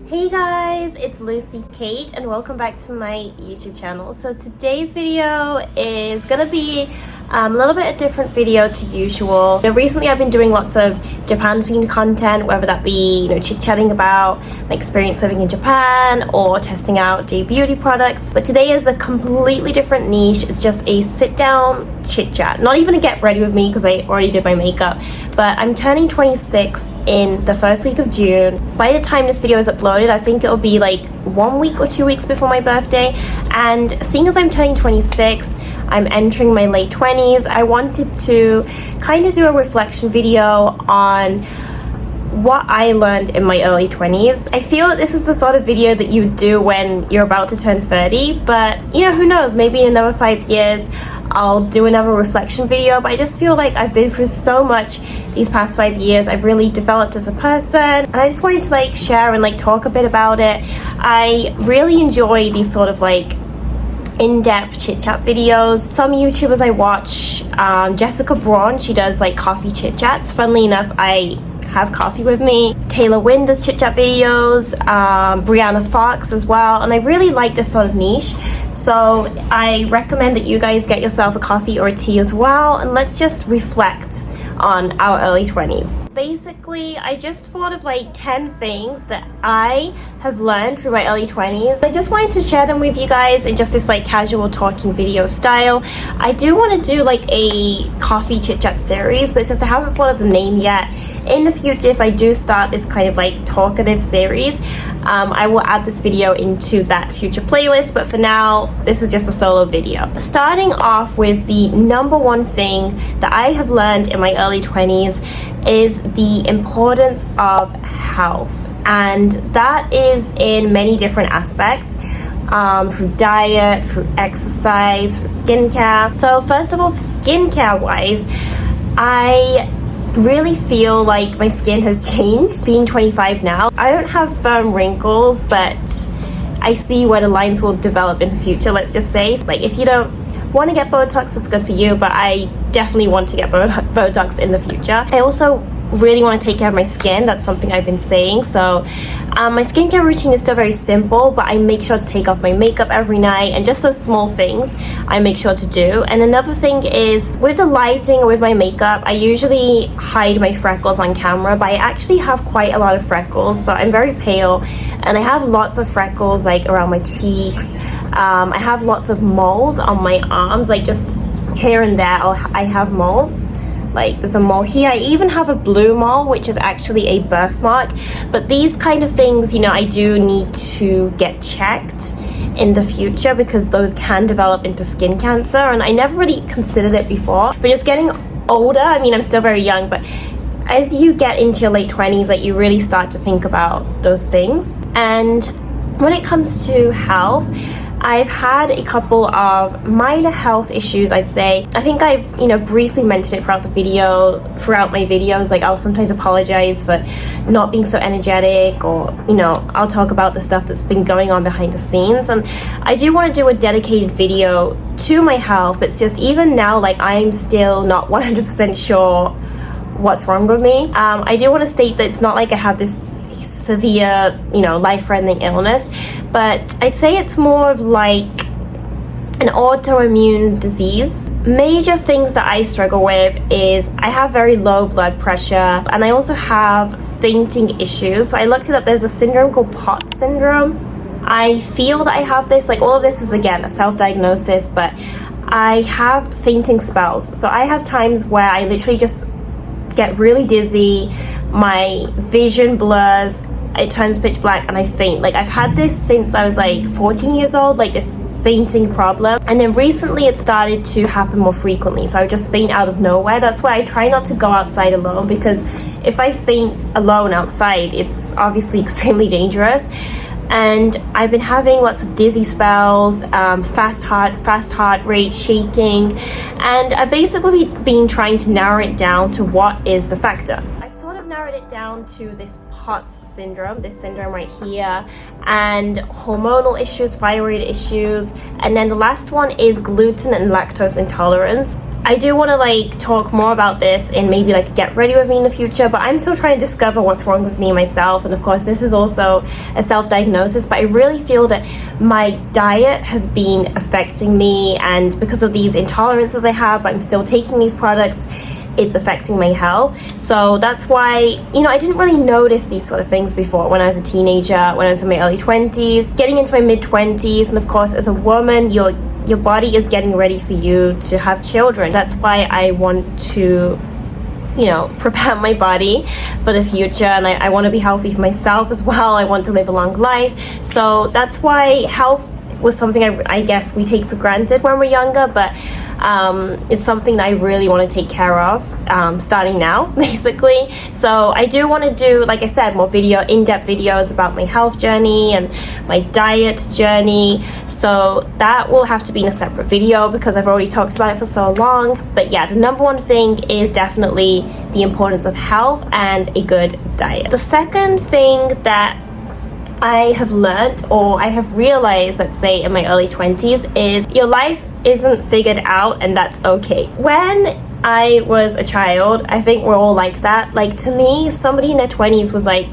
Hey guys, it's Lucy Kate and welcome back to my YouTube channel. So today's video is gonna be a little bit a different video to usual. Recently I've been doing lots of Japan themed content, whether that be chit-chatting about my experience living in Japan or testing out J-beauty products. But today is a completely different niche. It's just a sit down chit-chat. Not even a get ready with me because I already did my makeup, but I'm turning 26 in the first week of June. By the time this video is uploaded, I think it'll be like 1 week or 2 weeks before my birthday. And seeing as I'm turning 26, I'm entering my late 20s, I wanted to kind of do a reflection video on what I learned in my early 20s. I feel that this is the sort of video that you do when you're about to turn 30, but who knows, maybe in another 5 years I'll do another reflection video. But I just feel like I've been through so much these past 5 years. I've really developed as a person, and I just wanted to share and talk a bit about it. I really enjoy these sort of in-depth chit-chat videos. Some YouTubers I watch, Jessica Braun, she does coffee chit-chats. Funnily enough, I have coffee with me. Taylor Wynn does chit-chat videos, Brianna Fox as well, and I really like this sort of niche. So I recommend that you guys get yourself a coffee or a tea as well, and let's just reflect on our early 20s. Basically, I just thought of 10 things that I have learned through my early 20s. I just wanted to share them with you guys in just this casual talking video style. I do want to do a coffee chit chat series, but it's just I haven't thought of the name yet. In the future, if I do start this kind of talkative series, I will add this video into that future playlist, but for now this is just a solo video. Starting off with the number one thing that I have learned in my early 20s is the importance of health, and that is in many different aspects, through diet, through exercise, through skincare. So first of all, skincare wise, I really feel like my skin has changed. Being 25 now, I don't have firm wrinkles, but I see where the lines will develop in the future, let's just say. If you don't want to get Botox, that's good for you, but I definitely want to get Botox in the future. I also really want to take care of my skin. That's something I've been saying. So my skincare routine is still very simple, but I make sure to take off my makeup every night, and just those small things I make sure to do. And another thing is, with the lighting or with my makeup, I usually hide my freckles on camera, but I actually have quite a lot of freckles. So I'm very pale, and I have lots of freckles around my cheeks. I have lots of moles on my arms, just here and there I have moles. There's a mole here. I even have a blue mole, which is actually a birthmark. But these kind of things, I do need to get checked in the future, because those can develop into skin cancer, and I never really considered it before. But just getting older, I'm still very young, but as you get into your late 20s, you really start to think about those things. And when it comes to health, I've had a couple of minor health issues, I'd say. I think I've, briefly mentioned it throughout my videos. I'll sometimes apologize for not being so energetic, or, I'll talk about the stuff that's been going on behind the scenes. And I do want to do a dedicated video to my health, but it's just even now, I'm still not 100% sure what's wrong with me. I do want to state that it's not I have this severe, life-threatening illness, but I'd say it's more of an autoimmune disease. Major things that I struggle with is I have very low blood pressure, and I also have fainting issues. So I looked it up. There's a syndrome called POTS syndrome. I feel that I have this. All of this is, again, a self-diagnosis, but I have fainting spells. So I have times where I literally just get really dizzy, my vision blurs, it turns pitch black, and I faint. I've had this since I was 14 years old, this fainting problem. And then recently it started to happen more frequently, so I would just faint out of nowhere. That's why I try not to go outside alone, because if I faint alone outside, it's obviously extremely dangerous. And I've been having lots of dizzy spells, fast heart rate, shaking, and I've basically been trying to narrow it down to what is the factor. I've sort of narrowed it down to this POTS syndrome, this syndrome right here, and hormonal issues, thyroid issues, and then the last one is gluten and lactose intolerance. I do want to like talk more about this in maybe like Get Ready With Me in the future, but I'm still trying to discover what's wrong with me myself. And of course this is also a self-diagnosis, but I really feel that my diet has been affecting me, and because of these intolerances I have, I'm still taking these products, it's affecting my health. So that's why, you know, I didn't really notice these sort of things before when I was a teenager, when I was in my early 20s, getting into my mid 20s, and of course as a woman, your body is getting ready for you to have children. That's why I want to, you know, prepare my body for the future, and I want to be healthy for myself as well. I want to live a long life. So that's why health was something I guess we take for granted when we're younger, but it's something that I really want to take care of starting now, basically. So I do want to do, like I said, more in-depth videos about my health journey and my diet journey. So that will have to be in a separate video because I've already talked about it for so long. But yeah, the number one thing is definitely the importance of health and a good diet. The second thing that I have learned, or I have realized, let's say in my early 20s, is your life isn't figured out, and that's okay. When I was a child, I think we're all like that. Like, to me, somebody in their 20s was like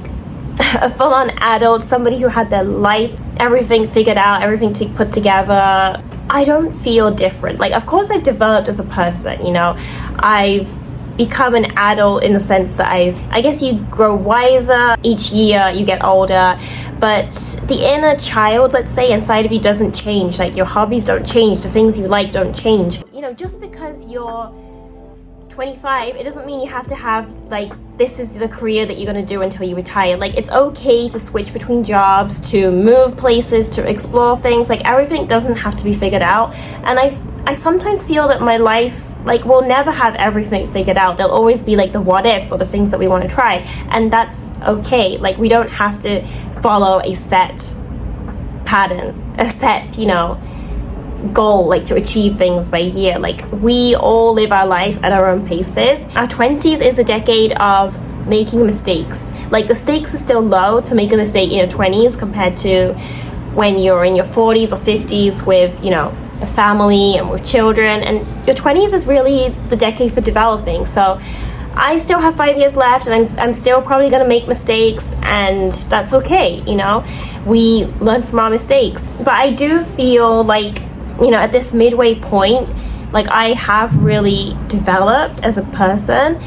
a full-on adult, somebody who had their life, everything figured out, everything put together. I don't feel different. Like, of course I've developed as a person, you know, I've become an adult in the sense that I guess you grow wiser each year, you get older, but the inner child, let's say, inside of you doesn't change. Like, your hobbies don't change, the things you like don't change. You know, just because you're 25, it doesn't mean you have to have, like, this is the career that you're going to do until you retire. Like, it's okay to switch between jobs, to move places, to explore things. Like, everything doesn't have to be figured out. And I sometimes feel that my life, like, we'll never have everything figured out. There'll always be like the what ifs or the things that we want to try, and that's okay. Like, we don't have to follow a set pattern, a set, you know, goal, like to achieve things by year. Like, we all live our life at our own paces. Our 20s is a decade of making mistakes. Like, the stakes are still low to make a mistake in your 20s compared to when you're in your 40s or 50s with, you know, a family and with children. And your 20s is really the decade for developing. So I still have 5 years left, and I'm still probably going to make mistakes, and that's okay. You know, we learn from our mistakes. But I do feel like, you know, at this midway point, like, I have really developed as a person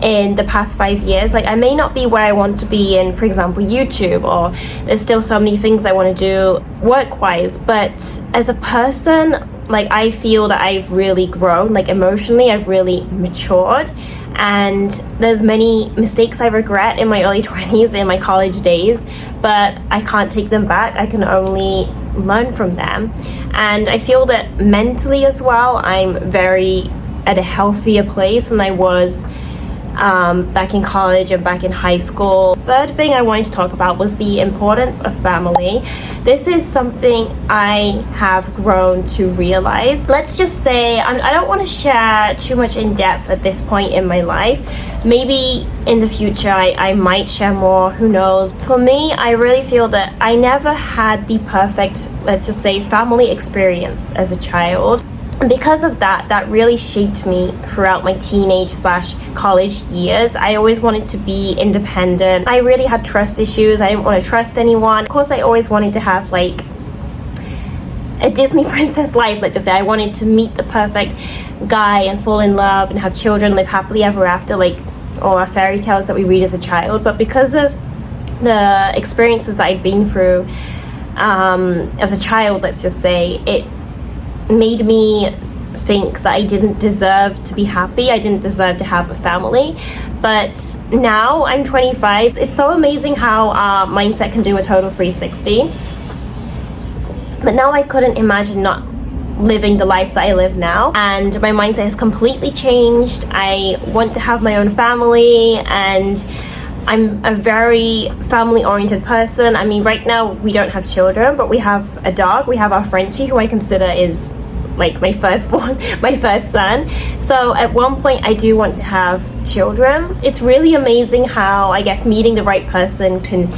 in the past 5 years. Like, I may not be where I want to be in, for example, YouTube, or there's still so many things I want to do work-wise, but as a person, like, I feel that I've really grown. Like, emotionally, I've really matured, and there's many mistakes I regret in my early 20s, in my college days, but I can't take them back. I can only learn from them. And I feel that mentally as well, I'm very at a healthier place than I was back in college and back in high school. Third thing I wanted to talk about was the importance of family. This is something I have grown to realize. Let's just say, I don't want to share too much in depth at this point in my life. Maybe in the future I might share more, who knows. For me, I really feel that I never had the perfect, let's just say, family experience as a child. And because of that, that really shaped me throughout my teenage/college years. I always wanted to be independent. I really had trust issues. I didn't want to trust anyone. Of course, I always wanted to have like a Disney princess life, let's just say. I wanted to meet the perfect guy and fall in love and have children, live happily ever after, like all our fairy tales that we read as a child. But because of the experiences that I'd been through as a child, let's just say, it made me think that I didn't deserve to be happy. I didn't deserve to have a family. But now I'm 25. It's so amazing how our mindset can do a total 360. But now I couldn't imagine not living the life that I live now, and my mindset has completely changed. I want to have my own family, and I'm a very family-oriented person. I mean, right now we don't have children, but we have a dog. We have our Frenchie, who I consider is like my firstborn, my first son. So at one point I do want to have children. It's really amazing how, I guess, meeting the right person can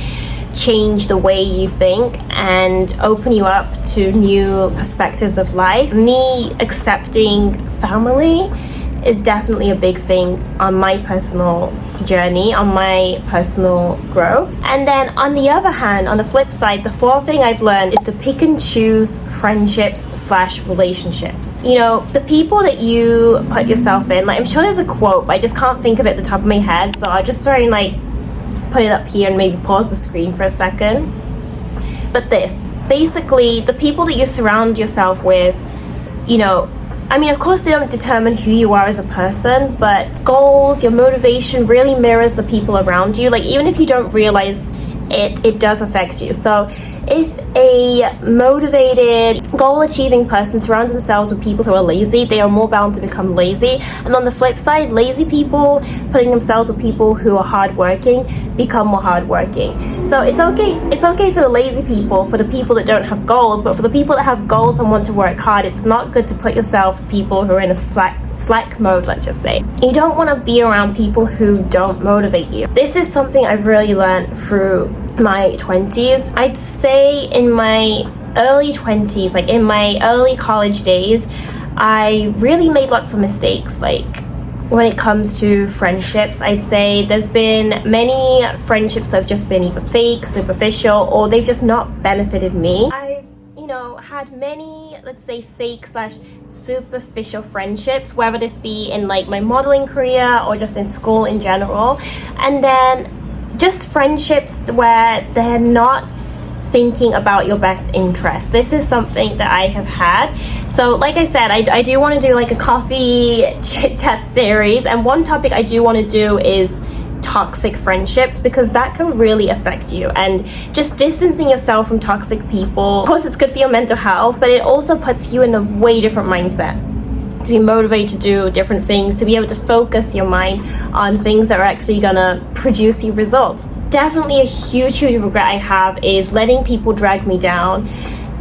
change the way you think and open you up to new perspectives of life. Me accepting family is definitely a big thing on my personal journey, on my personal growth. And then on the other hand, on the flip side, the fourth thing I've learned is to pick and choose friendships/relationships. You know, the people that you put yourself in, like, I'm sure there's a quote, but I just can't think of it at the top of my head, so I'll just try and like put it up here and maybe pause the screen for a second. But this, basically, the people that you surround yourself with, you know, I mean, of course they don't determine who you are as a person, but goals, your motivation really mirrors the people around you. Like, even if you don't realize it, it does affect you. So if a motivated, goal-achieving person surrounds themselves with people who are lazy, they are more bound to become lazy. And on the flip side, lazy people putting themselves with people who are hardworking become more hardworking. So it's okay for the lazy people, for the people that don't have goals, but for the people that have goals and want to work hard, it's not good to put yourself with people who are in a slack mode, let's just say. You don't want to be around people who don't motivate you. This is something I've really learned through my 20s. I'd say in my early 20s, like in my early college days, I really made lots of mistakes. Like, when it comes to friendships, I'd say there's been many friendships that have just been either fake, superficial, or they've just not benefited me. I've, you know, had many, let's say, fake/superficial friendships, whether this be in like my modeling career or just in school in general. And then just friendships where they're not thinking about your best interest. This is something that I have had. So like I said, I do want to do like a coffee chit-chat series, and one topic I do want to do is toxic friendships, because that can really affect you. And just distancing yourself from toxic people, of course it's good for your mental health, but it also puts you in a way different mindset to be motivated to do different things, to be able to focus your mind on things that are actually gonna produce you results. Definitely a huge regret I have is letting people drag me down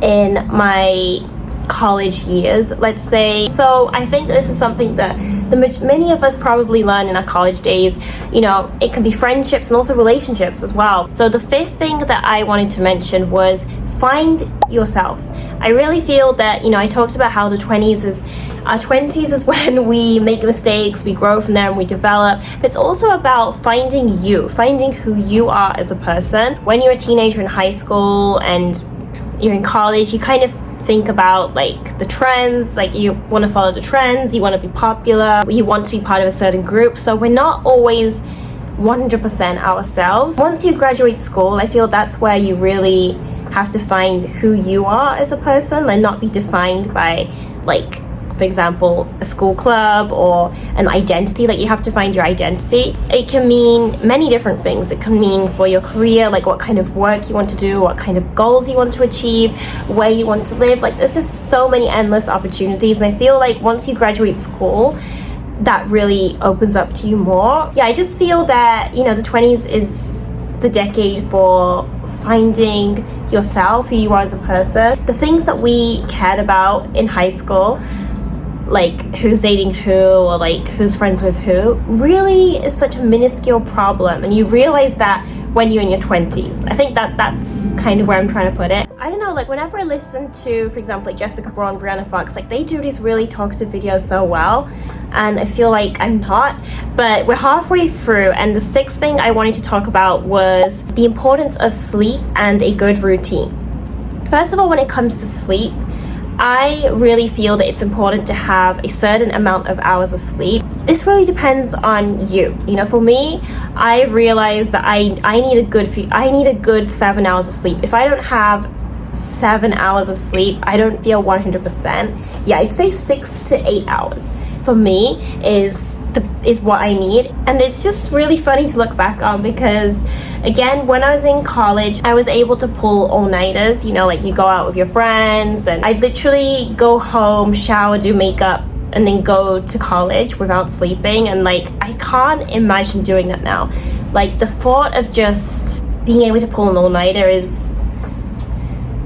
in my college years, let's say. So I think this is something that many of us probably learn in our college days. You know, it can be friendships and also relationships as well. So the fifth thing that I wanted to mention was find yourself. I really feel that, you know, I talked about how our 20s is when we make mistakes, we grow from them, we develop. But it's also about finding who you are as a person. When you're a teenager in high school and you're in college, you kind of think about like the trends, like you want to follow the trends, you want to be popular, you want to be part of a certain group. So we're not always 100% ourselves. Once you graduate school, I feel that's where you really have to find who you are as a person and not be defined by, like, for example, a school club or an identity. Like, you have to find your identity. It can mean many different things. It can mean for your career, like what kind of work you want to do, what kind of goals you want to achieve, where you want to live. Like, there's just so many endless opportunities, and I feel like once you graduate school, that really opens up to you more. Yeah, I just feel that, you know, the 20s is the decade for finding yourself, who you are as a person. The things that we cared about in high school, like who's dating who or like who's friends with who, really is such a minuscule problem, and you realize that when you're in your 20s. I think that's kind of where I'm trying to put it. I don't know, like whenever I listen to, for example, like Jessica Braun, Brianna Fox, like they do these really talkative videos so well, and I feel like I'm not. But we're halfway through, and the sixth thing I wanted to talk about was the importance of sleep and a good routine. First of all, when it comes to sleep, I really feel that it's important to have a certain amount of hours of sleep. This really depends on you. You know, for me, I realized that I need a good 7 hours of sleep. If I don't have 7 hours of sleep, I don't feel 100%. Yeah, I'd say 6 to 8 hours for me is what I need. And it's just really funny to look back on, because again, when I was in college, I was able to pull all-nighters. You know, like you go out with your friends, and I'd literally go home, shower, do makeup, and then go to college without sleeping. And like, I can't imagine doing that now. Like, the thought of just being able to pull an all-nighter is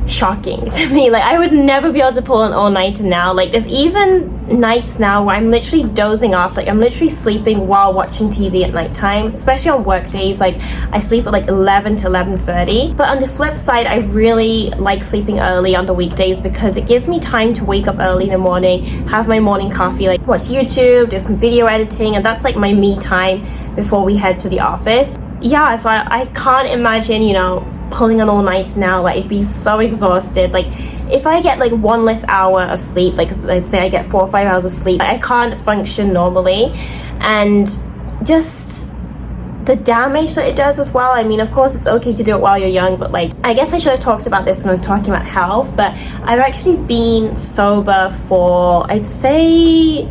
shocking to me. Like, I would never be able to pull an all-nighter now. Like, there's even nights now where I'm literally dozing off. Like, I'm literally sleeping while watching TV at nighttime, especially on work days. Like, I sleep at like 11 to 11:30. But on the flip side, I really like sleeping early on the weekdays because it gives me time to wake up early in the morning, have my morning coffee, like watch YouTube, do some video editing, and that's like my me time before we head to the office. Yeah, so I can't imagine, you know, pulling an all night now. Like, I'd be so exhausted. Like, if I get like one less hour of sleep, like let's say I get 4 or 5 hours of sleep, I can't function normally. And just the damage that it does as well. I mean, of course it's okay to do it while you're young, but like, I guess I should have talked about this when I was talking about health, but I've actually been sober for, I'd say,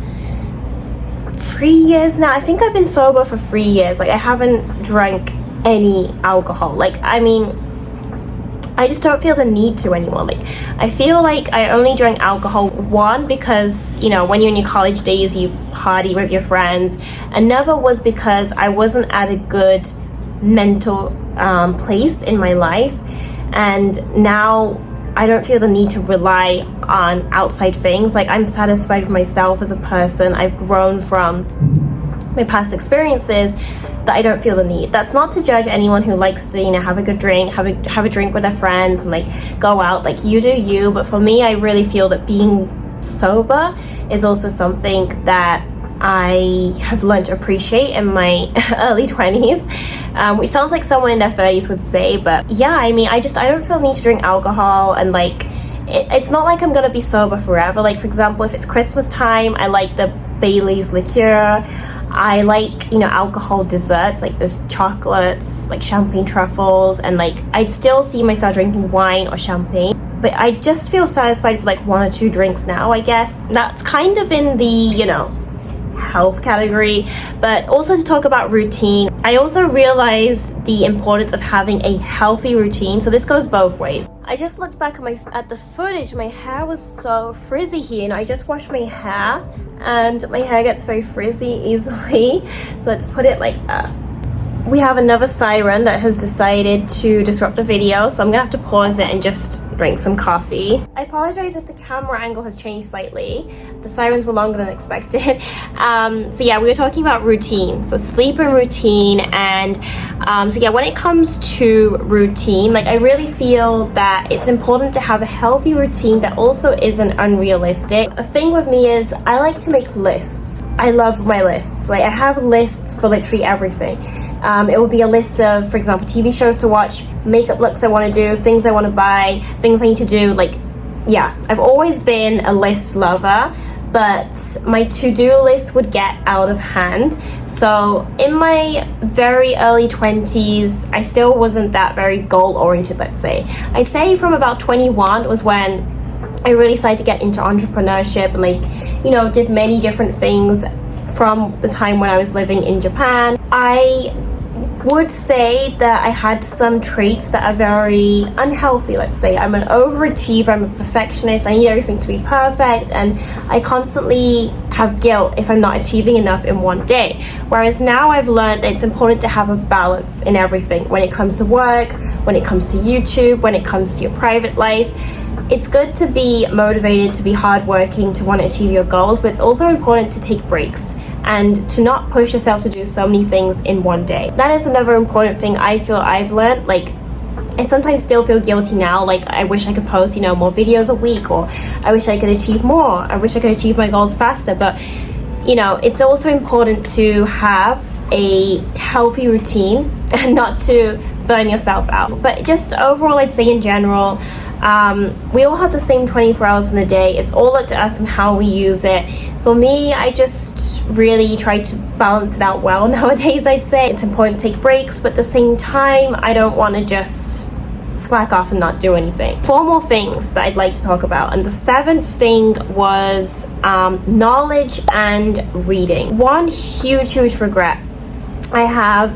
3 years now. I think I've been sober for 3 years. Like, I haven't drank any alcohol. Like, I mean, I just don't feel the need to anymore. Like, I feel like I only drank alcohol, one, because, you know, when you're in your college days, you party with your friends. Another was because I wasn't at a good mental place in my life. And now I don't feel the need to rely on outside things. Like, I'm satisfied with myself as a person. I've grown from my past experiences that I don't feel the need. That's not to judge anyone who likes to, you know, have a good drink, have a drink with their friends and like go out. Like, you do you. But for me, I really feel that being sober is also something that I have learned to appreciate in my early 20s, which sounds like someone in their 30s would say. But yeah, I mean, I don't feel the need to drink alcohol. And like, it's not like I'm gonna be sober forever. Like, for example, if it's Christmas time, I like the Bailey's liqueur. I like, you know, alcohol desserts, like those chocolates, like champagne truffles, and like, I'd still see myself drinking wine or champagne, but I just feel satisfied with like 1 or 2 drinks now, I guess. That's kind of in the, you know, health category. But also to talk about routine, I also realized the importance of having a healthy routine. So this goes both ways. I just looked back at the footage. My hair was so frizzy here, and I just washed my hair, and my hair gets very frizzy easily. So let's put it like that. We have another siren that has decided to disrupt the video, so I'm gonna have to pause it and just drink some coffee. I apologize if the camera angle has changed slightly. The sirens were longer than expected. So yeah, we were talking about routine, so sleep and routine. And so yeah, when it comes to routine, like, I really feel that it's important to have a healthy routine that also isn't unrealistic. A thing with me is I like to make lists. I love my lists. Like, I have lists for literally everything. It will be a list of, for example, TV shows to watch, makeup looks I want to do, things I want to buy, things I need to do. Like, yeah, I've always been a list lover, but my to-do list would get out of hand. So in my very early 20s, I still wasn't that very goal-oriented, let's say. I'd say from about 21 was when I really started to get into entrepreneurship and, like, you know, did many different things from the time when I was living in Japan. I would say that I had some traits that are very unhealthy, let's say. I'm an overachiever, I'm a perfectionist, I need everything to be perfect, and I constantly have guilt if I'm not achieving enough in one day. Whereas now I've learned that it's important to have a balance in everything. When it comes to work, when it comes to YouTube, when it comes to your private life, it's good to be motivated, to be hardworking, to want to achieve your goals, but it's also important to take breaks and to not push yourself to do so many things in one day. That is another important thing I feel I've learned. Like, I sometimes still feel guilty now. Like, I wish I could post, you know, more videos a week, or I wish I could achieve more. I wish I could achieve my goals faster. But, you know, it's also important to have a healthy routine and not to burn yourself out. But just overall, I'd say in general, we all have the same 24 hours in a day. It's all up to us and how we use it. For me, I just really try to balance it out well nowadays, I'd say. It's important to take breaks, but at the same time, I don't want to just slack off and not do anything. 4 more things that I'd like to talk about. And the 7th thing was knowledge and reading. One huge regret I have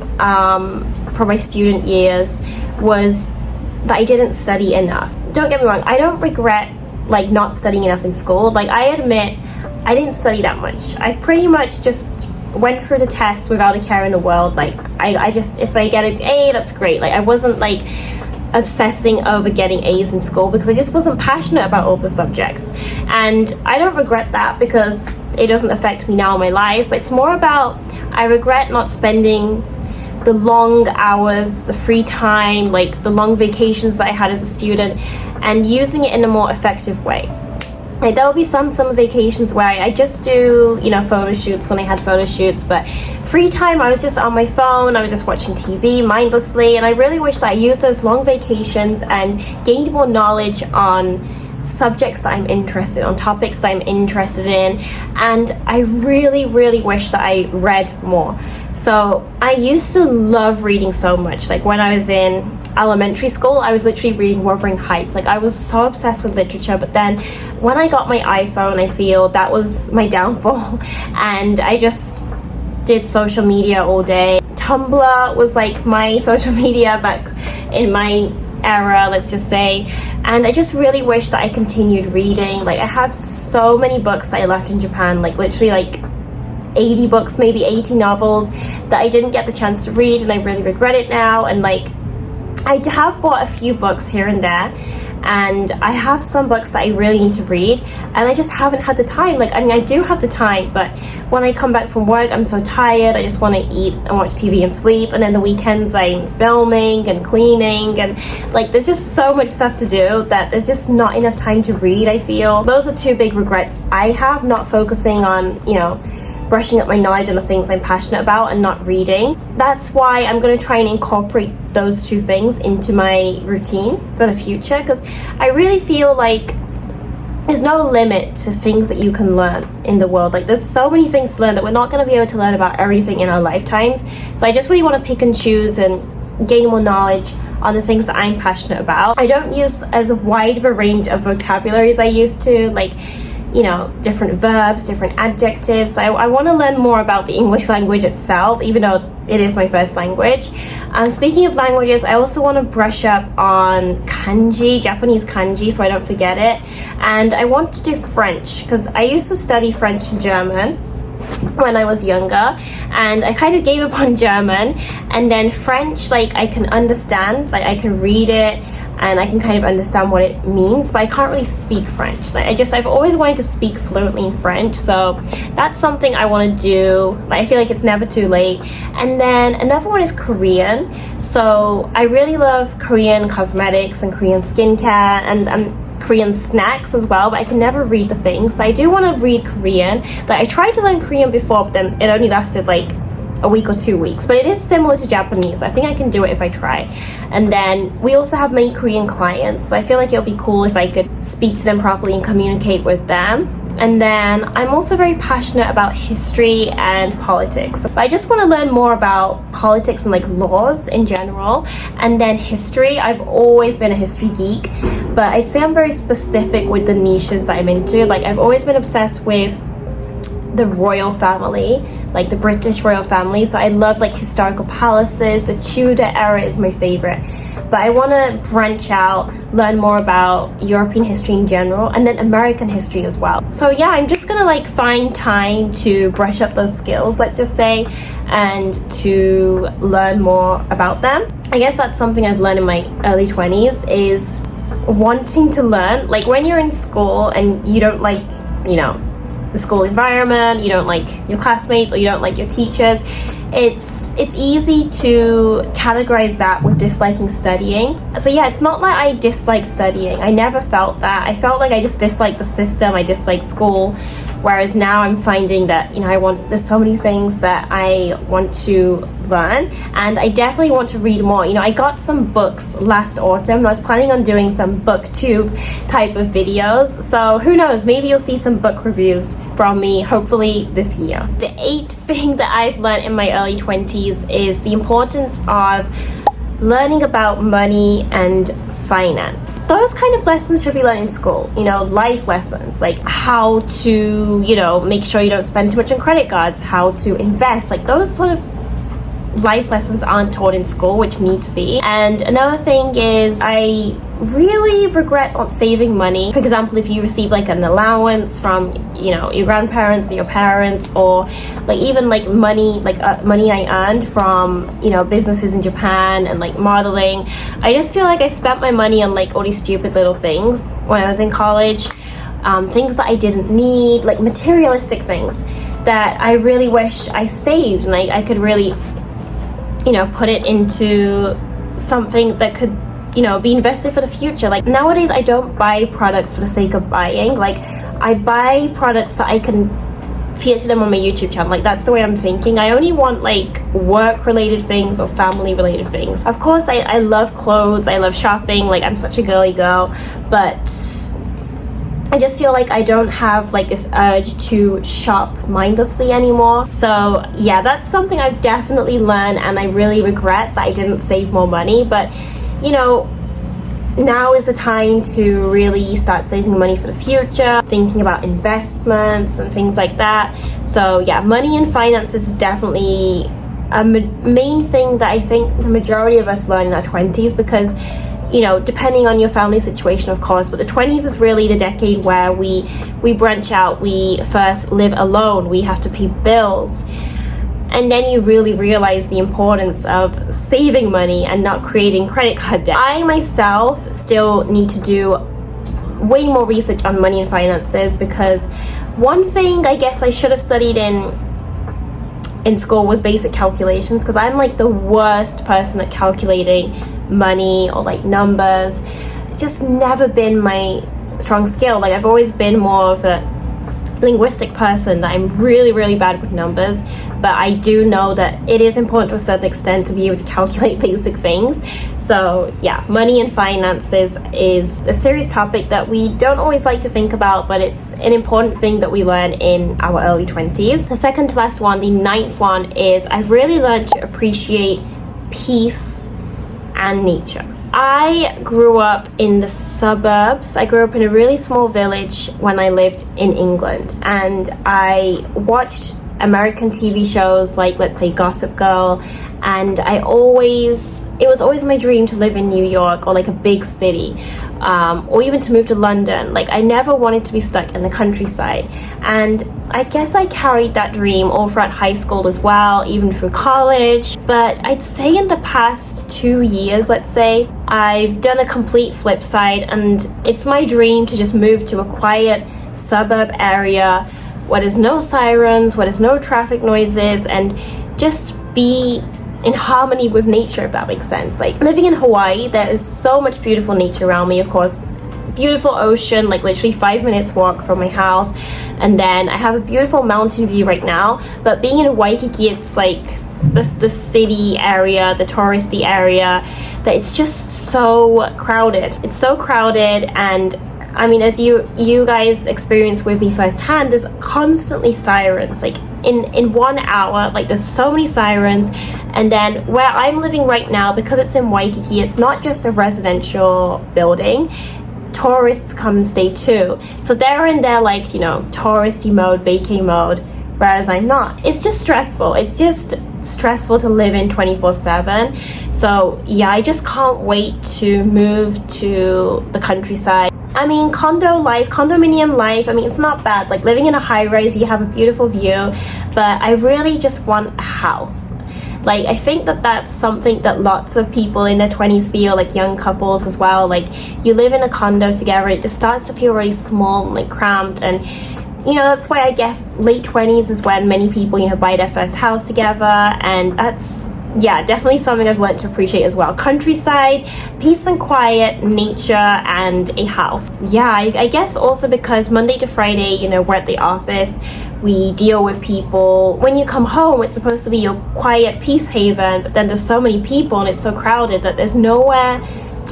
from my student years was that I didn't study enough. Don't get me wrong, I don't regret like not studying enough in school. Like, I admit I didn't study that much. I pretty much just went through the test without a care in the world. Like, I just, if I get an A, that's great. Like, I wasn't like obsessing over getting A's in school because I just wasn't passionate about all the subjects. And I don't regret that because it doesn't affect me now in my life, but it's more about I regret not spending the long hours, the free time, like the long vacations that I had as a student, and using it in a more effective way. Like there will be some summer vacations where I just do, you know, photo shoots when I had photo shoots, but free time I was just on my phone, I was just watching TV mindlessly, and I really wish that I used those long vacations and gained more knowledge on subjects that I'm interested in, on topics that I'm interested in. And I really wish that I read more. So I used to love reading so much. Like when I was in elementary school, I was literally reading Wuthering Heights. Like I was so obsessed with literature, but then when I got my iPhone, I feel that was my downfall. And I just did social media all day. Tumblr was like my social media back in my era, let's just say. And I just really wish that I continued reading. Like I have so many books that I left in Japan, like literally like 80 books, maybe 80 novels that I didn't get the chance to read, and I really regret it now. And like I have bought a few books here and there, and I have some books that I really need to read, and I just haven't had the time. Like I mean, I do have the time, but when I come back from work, I'm so tired, I just want to eat and watch TV and sleep, and then the weekends I'm filming and cleaning, and like there's just so much stuff to do that there's just not enough time to read. I feel those are two big regrets I have, not focusing on, you know, brushing up my knowledge on the things I'm passionate about and not reading. That's why I'm going to try and incorporate those two things into my routine for the future, because I really feel like there's no limit to things that you can learn in the world. Like there's so many things to learn that we're not going to be able to learn about everything in our lifetimes. So I just really want to pick and choose and gain more knowledge on the things that I'm passionate about. I don't use as wide of a range of vocabulary as I used to, like, you know, different verbs, different adjectives. I want to learn more about the English language itself, even though it is my first language. Speaking of languages, I also want to brush up on kanji, Japanese kanji, so I don't forget it. And I want to do French, because I used to study French and German when I was younger, and I kind of gave up on German. And then French, like I can understand, like I can read it and I can kind of understand what it means, but I can't really speak French. Like I've always wanted to speak fluently in French, so that's something I want to do. Like I feel like it's never too late. And then another one is Korean. So I really love Korean cosmetics and Korean skincare and Korean snacks as well, but I can never read the things. So I do want to read Korean. Like I tried to learn Korean before, but then it only lasted like a week or 2 weeks, but it is similar to Japanese. I think I can do it if I try. And then we also have many Korean clients, so I feel like it would be cool if I could speak to them properly and communicate with them. And then I'm also very passionate about history and politics. I just want to learn more about politics and like laws in general. And then history, I've always been a history geek, but I'd say I'm very specific with the niches that I'm into. Like I've always been obsessed with the royal family, like the British royal family. So I love like historical palaces. The Tudor era is my favorite, but I want to branch out, learn more about European history in general, and then American history as well. So yeah, I'm just gonna like find time to brush up those skills, let's just say, and to learn more about them. I guess that's something I've learned in my early 20s, is wanting to learn. Like when you're in school and you don't like, you know, the school environment, you don't like your classmates, or you don't like your teachers, it's easy to categorize that with disliking studying. So yeah, it's not like I dislike studying. I never felt that. I felt like I just disliked the system, I disliked school. Whereas now I'm finding that, you know, there's so many things that I want to learn, and I definitely want to read more. You know, I got some books last autumn, and I was planning on doing some booktube type of videos. So who knows, maybe you'll see some book reviews from me, hopefully this year. The 8th thing that I've learned in my early 20s is the importance of learning about money and finance. Those kind of lessons should be learned in school, you know, life lessons, like how to, you know, make sure you don't spend too much on credit cards, how to invest, like those sort of life lessons aren't taught in school, which need to be. And another thing is I really regret not saving money. For example, if you receive like an allowance from, you know, your grandparents or your parents, or like even like money, money I earned from, you know, businesses in Japan and like modeling. I just feel like I spent my money on like all these stupid little things when I was in college, things that I didn't need, like materialistic things that I really wish I saved, and I could really, you know, put it into something that could, you know, be invested for the future. Like nowadays I don't buy products for the sake of buying. Like I buy products that I can feature them on my YouTube channel. Like that's the way I'm thinking. I only want like work related things or family related things. Of course I love clothes, I love shopping, like I'm such a girly girl, but I just feel like I don't have like this urge to shop mindlessly anymore. So yeah, that's something I've definitely learned, and I really regret that I didn't save more money. But you know, now is the time to really start saving money for the future, thinking about investments and things like that. So yeah, money and finances is definitely a main thing that I think the majority of us learn in our 20s, because, you know, depending on your family situation, of course, but the 20s is really the decade where we branch out, we first live alone, we have to pay bills. And then you really realize the importance of saving money and not creating credit card debt. I myself still need to do way more research on money and finances, because one thing I guess I should have studied in school was basic calculations, because I'm like the worst person at calculating money or like numbers. It's just never been my strong skill. Like I've always been more of a linguistic person, that I'm really, really bad with numbers, but I do know that it is important to a certain extent to be able to calculate basic things. So yeah, money and finances is a serious topic that we don't always like to think about, but it's an important thing that we learn in our early 20s. The second to last one, the ninth one, is I've really learned to appreciate peace and nature. I grew up in the suburbs. I grew up in a really small village when I lived in England, and I watched American TV shows like, let's say, Gossip Girl, and it was always my dream to live in New York or like a big city, or even to move to London. Like I never wanted to be stuck in the countryside, and I guess I carried that dream all throughout high school as well, even through college. But I'd say in the past 2 years, let's say, I've done a complete flip side, and it's my dream to just move to a quiet suburb area where there's no sirens, where there's no traffic noises, and just be in harmony with nature, if that makes sense. Like living in Hawaii, there is so much beautiful nature around me. Of course, beautiful ocean, like literally 5 minutes walk from my house, and then I have a beautiful mountain view right now. But being in Waikiki, it's like the city area, the touristy area, that it's just so crowded. It's so crowded, and I mean, as you guys experience with me firsthand, there's constantly sirens. Like in 1 hour, like there's so many sirens. And then where I'm living right now, because it's in Waikiki, it's not just a residential building. Tourists come and stay too. So they're in their, like, you know, touristy mode, vacay mode, whereas I'm not. It's just stressful. It's just stressful to live in 24/7. So yeah, I just can't wait to move to the countryside. I mean, condominium life, I mean, it's not bad. Like living in a high rise, you have a beautiful view, but I really just want a house. Like I think that that's something that lots of people in their 20s feel, like young couples as well. Like you live in a condo together, it just starts to feel really small and like cramped. And you know, that's why I guess late 20s is when many people, you know, buy their first house together. And that's, yeah, definitely something I've learned to appreciate as well. Countryside, peace and quiet, nature, and a house. Yeah, I guess also because Monday to Friday, you know, we're at the office, we deal with people. When you come home, it's supposed to be your quiet peace haven, but then there's so many people and it's so crowded that there's nowhere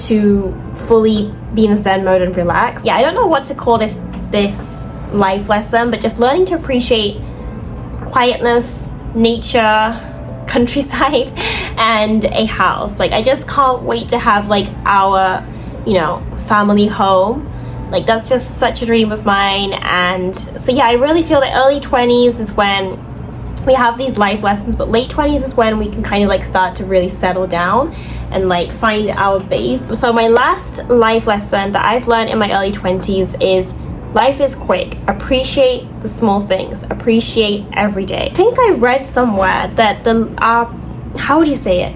to fully be in a zen mode and relax. Yeah, I don't know what to call this life lesson, but just learning to appreciate quietness, nature, countryside, and a house. Like I just can't wait to have like our, you know, family home. Like that's just such a dream of mine. And so yeah, I really feel that early 20s is when we have these life lessons, but late 20s is when we can kind of like start to really settle down and like find our base. So my last life lesson that I've learned in my early 20s is life is quick. Appreciate the small things. Appreciate every day. I think I read somewhere that how would you say it?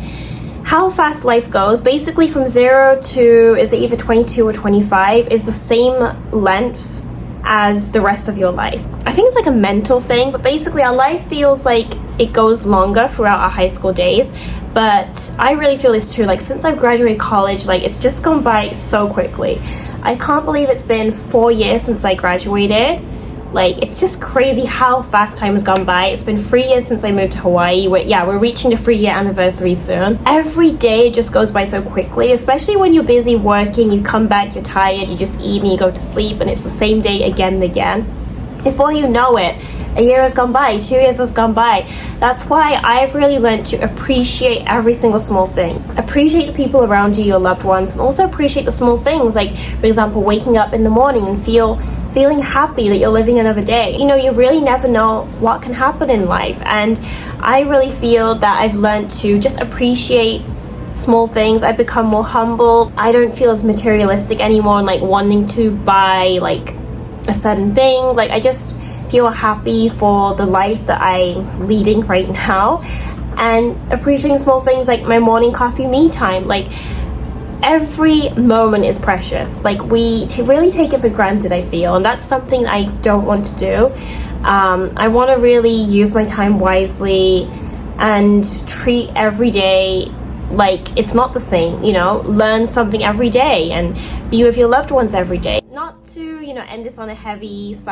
How fast life goes, basically from 0 to, is it either 22 or 25, is the same length as the rest of your life. I think it's like a mental thing, but basically our life feels like it goes longer throughout our high school days. But I really feel this too, like since I've graduated college, like it's just gone by so quickly. I can't believe it's been 4 years since I graduated. Like, it's just crazy how fast time has gone by. It's been 3 years since I moved to Hawaii. We're reaching the 3-year anniversary soon. Every day just goes by so quickly, especially when you're busy working, you come back, you're tired, you just eat and you go to sleep, and it's the same day again and again. Before you know it, a year has gone by, 2 years have gone by. That's why I've really learned to appreciate every single small thing. Appreciate the people around you, your loved ones, and also appreciate the small things, like, for example, waking up in the morning and feeling happy that you're living another day. You know, you really never know what can happen in life, and I really feel that I've learned to just appreciate small things. I've become more humble. I don't feel as materialistic anymore and like wanting to buy like a certain thing. Like, I just feel happy for the life that I'm leading right now, and appreciating small things like my morning coffee me time. Like, every moment is precious. Like, we really take it for granted, I feel, and that's something I don't want to do. I want to really use my time wisely and treat every day like it's not the same, you know. Learn something every day and be with your loved ones every day. Not to, you know, end this on a heavy /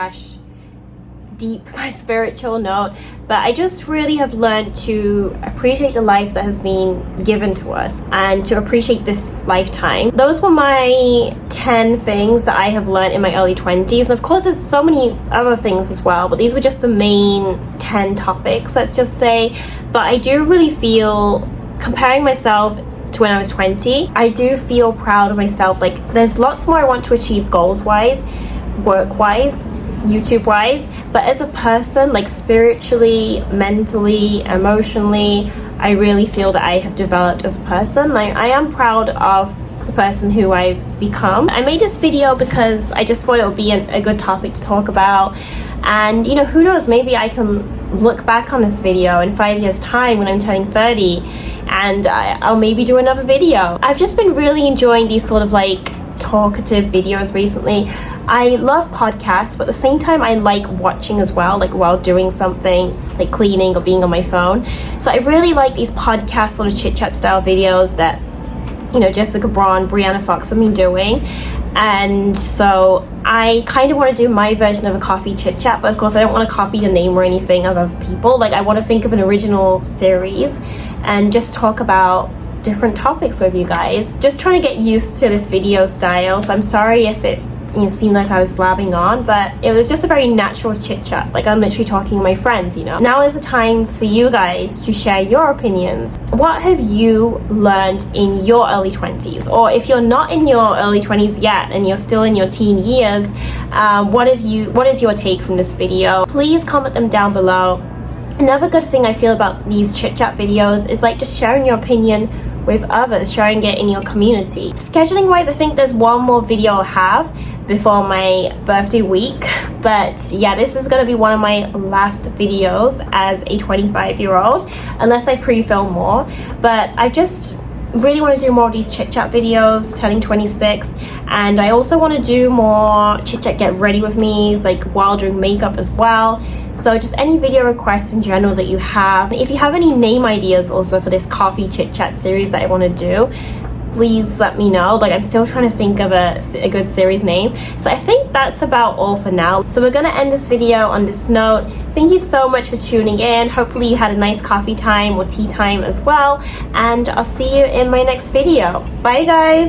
deep / spiritual note, but I just really have learned to appreciate the life that has been given to us and to appreciate this lifetime. Those were my 10 things that I have learned in my early 20s, and of course there's so many other things as well, but these were just the main 10 topics, let's just say. But I do really feel, comparing myself to when I was 20, I do feel proud of myself. Like, there's lots more I want to achieve goals wise, work wise, YouTube wise, but as a person, like spiritually, mentally, emotionally, I really feel that I have developed as a person. Like, I am proud of the person who I've become. I made this video because I just thought it would be a good topic to talk about, and you know, who knows, maybe I can look back on this video in 5 years time when I'm turning 30 and I'll maybe do another video. I've just been really enjoying these sort of like talkative videos recently. I love podcasts, but at the same time I like watching as well, like while doing something like cleaning or being on my phone. So I really like these podcast sort of chit-chat style videos that, you know, Jessica Braun, Brianna Fox have been doing. And so I kind of want to do my version of a coffee chit chat, but of course I don't want to copy the name or anything of other people. Like, I want to think of an original series and just talk about different topics with you guys. Just trying to get used to this video style, so I'm sorry if it, you know, seemed like I was blabbing on, but it was just a very natural chit chat. Like, I'm literally talking to my friends, you know. Now is the time for you guys to share your opinions. What have you learned in your early 20s? Or if you're not in your early 20s yet and you're still in your teen years, what is your take from this video? Please comment them down below. Another good thing I feel about these chit chat videos is like just sharing your opinion with others, sharing it in your community. Scheduling wise, I think there's one more video I'll have before my birthday week, but yeah, this is gonna be one of my last videos as a 25-year-old, unless I pre-film more. But I just really want to do more of these chit chat videos turning 26, and I also want to do more chit chat get ready with me's, like while doing makeup as well. So just any video requests in general that you have. If you have any name ideas also for this coffee chit chat series that I want to do, please let me know. Like, I'm still trying to think of a good series name. So I think that's about all for now. So we're gonna end this video on this note. Thank you so much for tuning in. Hopefully you had a nice coffee time or tea time as well, and I'll see you in my next video. Bye guys.